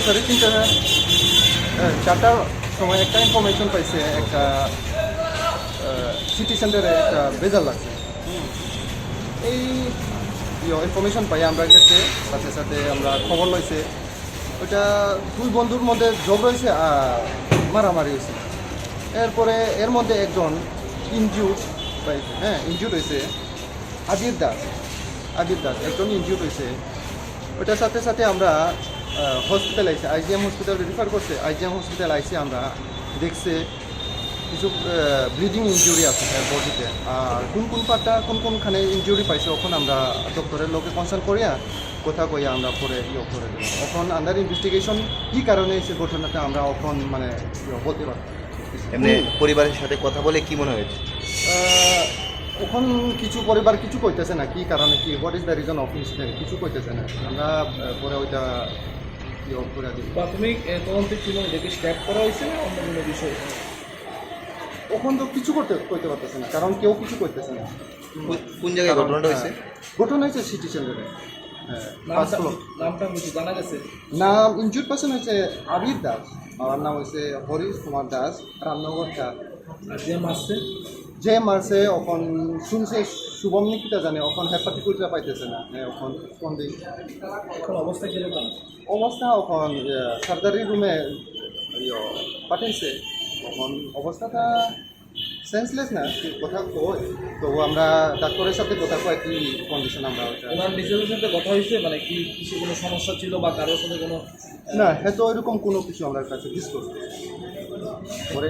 3:30 4টার সময় একটা ইনফরমেশন পাইছে একটা সিটি সেন্টারে একটা বেজার লাগছে। এই ইনফরমেশন পাই আমরা গেছে, সাথে সাথে আমরা খবর লইছে ওইটা দুই বন্ধুর মধ্যে ঝগড়া হয়েছে আর মারামারি হয়েছে। এরপরে এর মধ্যে একজন ইনজিউর্ড পাইছে, ইনজিউর্ড হয়েছে আবির দাস একজন ইনজিউর্ড হয়েছে। ওইটার সাথে সাথে আমরা হসপিটাল আইসি, আইজিএম হসপিটাল রেফার করছে। আইজিএম হসপিটাল আইসি আমরা দেখছে কিছু ব্লিডিং ইনজুরি আছে তার বডিতে, আর কোন পার্টটা কোনখানে ইনজুরি পাইছে ওখানে আমরা ডক্টরের লোকে কনসাল্ট করিয়া কথা কইয়া আমরা পরে করে দেবো। এখন আন্ডার ইনভেস্টিগেশন কী কারণে এসে ঘটনাটা আমরা এখন মানে বলতে পারি। এমনি পরিবারের সাথে কথা বলে কি মনে হয়েছে? এখন কিছু পরিবার কিছু কইতেছে না কি কারণে, কি what is the reason of incident কিছু কইতেছে না। আমরা পরে ওইটা করে দিই। প্রাথমিক তদন্তে ছিল এটাকে স্ট্যাপ করা হয়েছে না অন্য কোনো বিষয়? ওখান তো কিছু কইতে পারতেছে না, কারণ কেউ কিছু করতেছে না। কোন জায়গায় ঘটনাটা হয়েছে? ঘটনা হয়েছে সিটি সেন্টারে। নামটা কিছু জানা গেছে? নাম ইনজুর্ড পার্সন হয়েছে আবির দাস, আমার নাম হয়েছে হরিশ কুমার দাস, রামনগর দাস। আর যে মারছে এখন শুনছে শুভম নিকিতা জানে, এখন হেপাটিকুলটা পাইতেছে না। এখন এখন অবস্থা কীরকম? অবস্থা এখন সার্জারি রুমে পাঠাইছে। এখন অবস্থাটা সেন্সলেস না, কথা কই তো আমরা ডাক্তারের সাথে কথা কয় কি কন্ডিশন আমরা ওটা। ওনার নিজেদের সাথে কথা হয়েছে মানে কি কিছু কোনো সমস্যা ছিল বা কারোর সাথে কোনো? না, হয়তো ওইরকম কোনো কিছু আমার কাছে ডিসকাস করে।